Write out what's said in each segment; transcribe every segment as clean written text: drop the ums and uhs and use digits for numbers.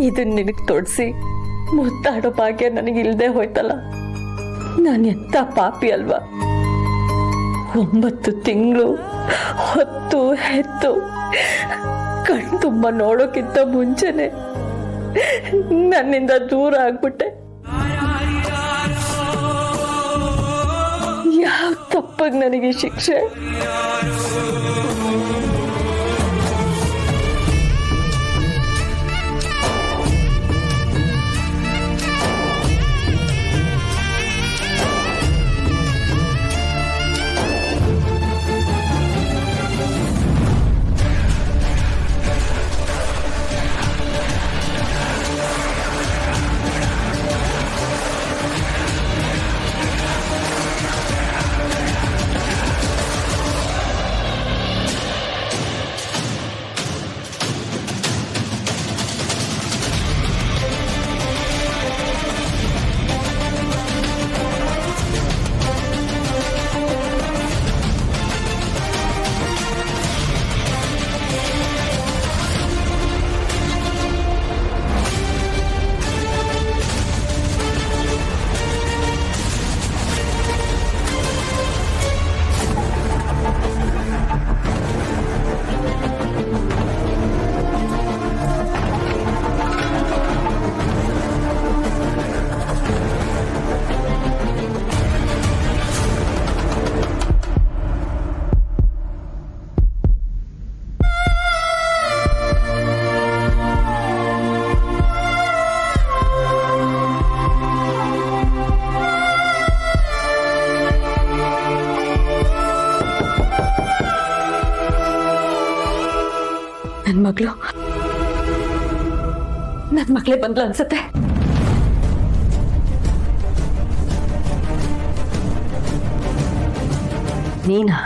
ಇದನ್ನ ನಿನಗೆ ತೊಡ್ಸಿ ಮುತ್ತಾಡೋ ಭಾಗ್ಯ ನನಗಿಲ್ದೆ ಹೋಯ್ತಲ್ಲ. ನಾನು ಎಂತ ಪಾಪಿ ಅಲ್ವಾ. 9 ತಿಂಗಳು ಹೊತ್ತು ಹೆತ್ತು ಕಣ್ ತುಂಬ ನೋಡೋಕ್ಕಿಂತ ಮುಂಚೆನೆ ನನ್ನಿಂದ ದೂರ ಆಗ್ಬಿಟ್ಟೆ. ಯಾವ ತಪ್ಪಾಗ ನನಗೆ ಶಿಕ್ಷೆ? ನನ್ ಮಗಳೇ ಬಂದ್ಲು ಅನ್ಸತ್ತೆ. ನೀನಾ?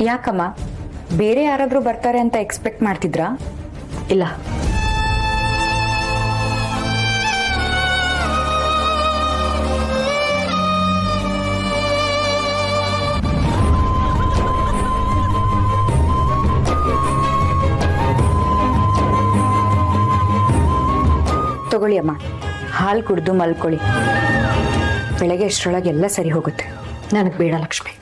ಯಾಕಮ್ಮ, ಬೇರೆ ಯಾರಾದ್ರೂ ಬರ್ತಾರೆ ಅಂತ ಎಕ್ಸ್ಪೆಕ್ಟ್ ಮಾಡ್ತಿದ್ರಾ? ಇಲ್ಲ, ತಗೊಳ್ಳಿ ಅಮ್ಮ, ಹಾಲು ಕುಡಿದು ಮಲ್ಕೊಳ್ಳಿ. ಬೆಳಗ್ಗೆ ಅಷ್ಟರೊಳಗೆ ಎಲ್ಲ ಸರಿ ಹೋಗುತ್ತೆ. ನನಗೆ ಬೇಡ ಲಕ್ಷ್ಮಿ.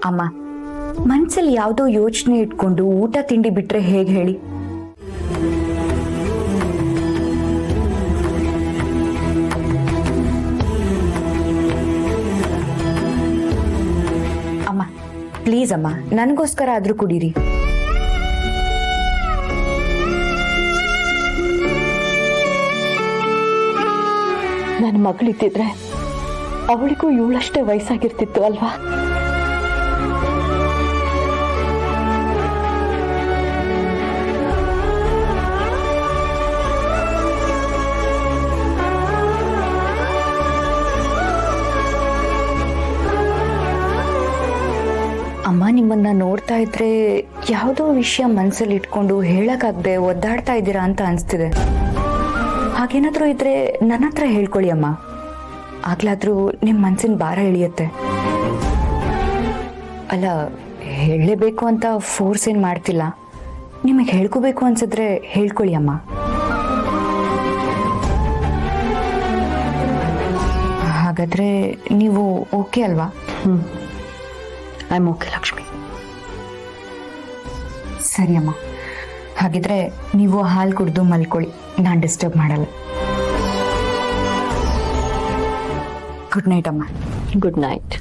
ಅಮ್ಮ, ಮನ್ಸಲ್ಲಿ ಯಾವುದೋ ಯೋಚನೆ ಇಟ್ಕೊಂಡು ಊಟ ತಿಂಡಿ ಬಿಟ್ರೆ ಹೇಗೆ ಹೇಳಿ? ಅಮ್ಮ ಪ್ಲೀಸ್ ಅಮ್ಮ, ನನಗೋಸ್ಕರ ಆದ್ರೂ ಕುಡೀರಿ. ನನ್ನ ಮಗಳಿದ್ದಿದ್ರೆ ಅವಳಿಗೂ ಇವಳಷ್ಟೇ ವಯಸ್ಸಾಗಿರ್ತಿತ್ತು ಅಲ್ವಾ? ಅಮ್ಮ, ನಿಮ್ಮನ್ನ ನೋಡ್ತಾ ಇದ್ರೆ ಯಾವುದೋ ವಿಷಯ ಮನಸ್ಸಲ್ಲಿ ಇಟ್ಕೊಂಡು ಹೇಳಕ್ಕಾಗದೆ ಒದ್ದಾಡ್ತಾ ಇದ್ದೀರಾ ಅಂತ ಅನಿಸ್ತಿದೆ. ಹಾಗೇನಾದ್ರೂ ಇದ್ರೆ ನನ್ನ ಹತ್ರ ಹೇಳ್ಕೊಳ್ಳಿ ಅಮ್ಮ, ಆಗ್ಲಾದ್ರೂ ನಿಮ್ಮ ಮನಸ್ಸಿನ ಭಾರ ಇಳಿಯುತ್ತೆ. ಅಲ್ಲ, ಹೇಳಲೇಬೇಕು ಅಂತ ಫೋರ್ಸ್ ಏನು ಮಾಡ್ತಿಲ್ಲ. ನಿಮಗೆ ಹೇಳ್ಕೋಬೇಕು ಅನ್ಸಿದ್ರೆ ಹೇಳ್ಕೊಳ್ಳಿ ಅಮ್ಮ. ಹಾಗಾದ್ರೆ ನೀವು ಓಕೆ ಅಲ್ವಾ? I am okay Lakshmi. ಸರಿ ಅಮ್ಮ, ಹಾಗಿದ್ರೆ ನೀವು ಹಾಲು ಕುಡಿದು ಮಲ್ಕೊಳ್ಳಿ, ನಾನು ಡಿಸ್ಟರ್ಬ್ ಮಾಡಲ್ಲ. ಗುಡ್ ನೈಟ್ ಅಮ್ಮ. Good night.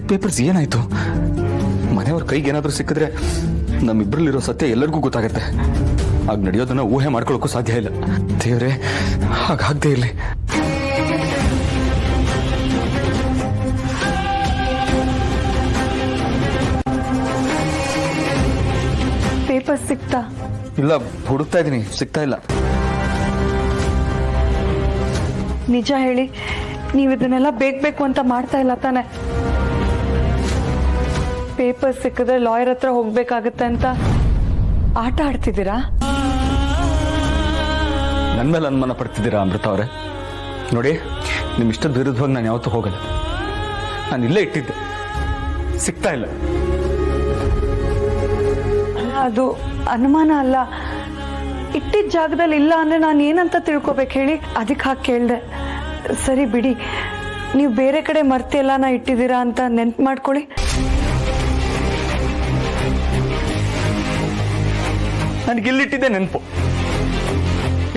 ಪೇಪರ್ಸ್ ಏನಾಯ್ತು? ಮನೆಯವ್ರ ಕೈಗೆ ಏನಾದ್ರೂ ಸಿಕ್ಕಿದ್ರೆ ನಮ್ಮಿಬ್ರಲ್ಲಿರೋ ಸತ್ಯ ಎಲ್ಲರಿಗೂ ಗೊತ್ತಾಗತ್ತೆ. ಆಗ ನಡೆಯೋದನ್ನ ಊಹೆ ಮಾಡ್ಕೊಳ್ಳೋಕ್ಕೂ ಸಾಧ್ಯ ಇಲ್ಲ. ದೇವ್ರೆ, ಹಾಗಾಗದೇ ಇರಲಿ. ಪೇಪರ್ ಸಿಕ್ತಾ? ಇಲ್ಲ, ಹುಡುಕ್ತಾ ಇದ್ದೀನಿ, ಸಿಗ್ತಾ ಇಲ್ಲ. ನಿಜ ಹೇಳಿ, ನೀವು ಇದನ್ನೆಲ್ಲ ಬೇಕು ಅಂತ ಮಾಡ್ತಾ ಇಲ್ಲ ತಾನೆ? ಪೇಪರ್ ಸಿಕ್ಕಿದ್ರೆ ಲಾಯರ್ ಹತ್ರ ಹೋಗ್ಬೇಕಾಗತ್ತೆ ಅಂತ ಆಟ ಆಡ್ತಿದ್ದೀರಾ? ನನ್ನ ಮೇಲೆ ಅನುಮಾನ ಪಡ್ತಿದ್ದೀರಾ ಅಮೃತ ಅವರೇ? ನೋಡಿ, ನಿಮ್ಮ ಇಷ್ಟದ ವಿರುದ್ಧವಾಗಿ ನಾನು ಯಾವತ್ತೂ ಹೋಗಲ್ಲ. ನಾನು ಇಲ್ಲೇ ಇಟ್ಟಿದ್ದೆ, ಸಿಗ್ತಾ ಇಲ್ಲ. ಅದು ಅನುಮಾನ ಅಲ್ಲ. ಇಟ್ಟಿದ್ದ ಜಾಗದಲ್ಲಿ ಇಲ್ಲ ಅಂದ್ರೆ ನಾನು ಏನಂತ ತಿಳ್ಕೊಬೇಕು ಹೇಳಿ? ಅದಕ್ಕೆ ಹಾಕಿ ಕೇಳಿದೆ. ಸರಿ ಬಿಡಿ, ನೀವು ಬೇರೆ ಕಡೆ ಮರ್ತಿಯಲ್ಲ ನಾ ಇಟ್ಟಿದ್ದೀರಾ ಅಂತ ನೆನ್ಪು ಮಾಡ್ಕೊಳ್ಳಿ. ನನಗೆ ಇಲ್ಲಿಟ್ಟಿದ್ದೆ ನೆನಪು.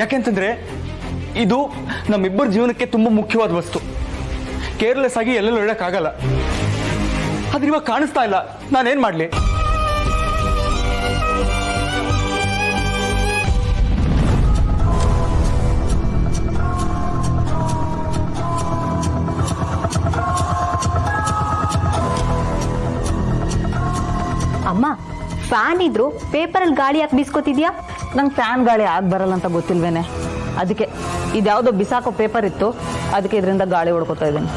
ಯಾಕೆಂತಂದ್ರೆ ಇದು ನಮ್ಮಿಬ್ಬರ ಜೀವನಕ್ಕೆ ತುಂಬಾ ಮುಖ್ಯವಾದ ವಸ್ತು. ಕೇರ್ಲೆಸ್ ಆಗಿ ಎಲ್ಲೆಲ್ಲೂ ಇಡಕ್ಕಾಗಲ್ಲ. ಆದ್ರೆ ಇವಾಗ ಕಾಣಿಸ್ತಾ ಇಲ್ಲ, ನಾನೇನ್ ಮಾಡ್ಲಿ? ಅಮ್ಮ, ಫ್ಯಾನ್ ಇದ್ರು ಪೇಪರಲ್ಲಿ ಗಾಳಿ ಯಾಕೆ ಬೀಸ್ಕೊತಿದ್ಯಾ? ನಂಗೆ ಫ್ಯಾನ್ ಗಾಳಿ ಆಗ ಬರಲ್ಲ ಅಂತ ಗೊತ್ತಿಲ್ವೇನೆ, ಅದಕ್ಕೆ ಇದ್ಯಾವುದೋ ಬಿಸಾಕೋ ಪೇಪರ್ ಇತ್ತು, ಅದಕ್ಕೆ ಇದರಿಂದ ಗಾಳಿ ಹೊಡ್ಕೊತಾ ಇದ್ದೀನಿ.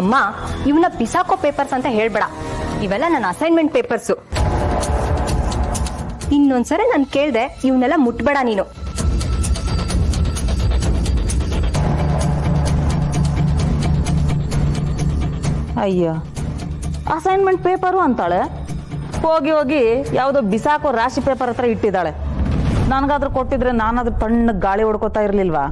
ಅಮ್ಮ, ಇವನ್ನ ಬಿಸಾಕೋ ಪೇಪರ್ಸ್ ಅಂತ ಹೇಳ್ಬೇಡ. ಇವೆಲ್ಲ ನನ್ನ ಅಸೈನ್ಮೆಂಟ್ ಪೇಪರ್ಸು. ಇನ್ನೊಂದ್ಸರಿ ನಾನು ಕೇಳ್ದೆ ಇವನ್ನೆಲ್ಲ ಮುಟ್ಬೇಡ ನೀನು. ಅಯ್ಯೋ, ಅಸೈನ್ಮೆಂಟ್ ಪೇಪರು ಅಂತಾಳೆ, ಹೋಗಿ ಹೋಗಿ ಯಾವುದೋ ಬಿಸಾಕೋ ರಾಶಿ ಪೇಪರ್ ಹತ್ರ ಇಟ್ಟಿದ್ದಾಳೆ. ನನಗಾದ್ರೂ ಕೊಟ್ಟಿದ್ರೆ ನಾನಾದ್ರೂ ತಣ್ಣಗೆ ಗಾಳಿ ಹೊಡ್ಕೋತಾ ಇರ್ಲಿಲ್ವಾ?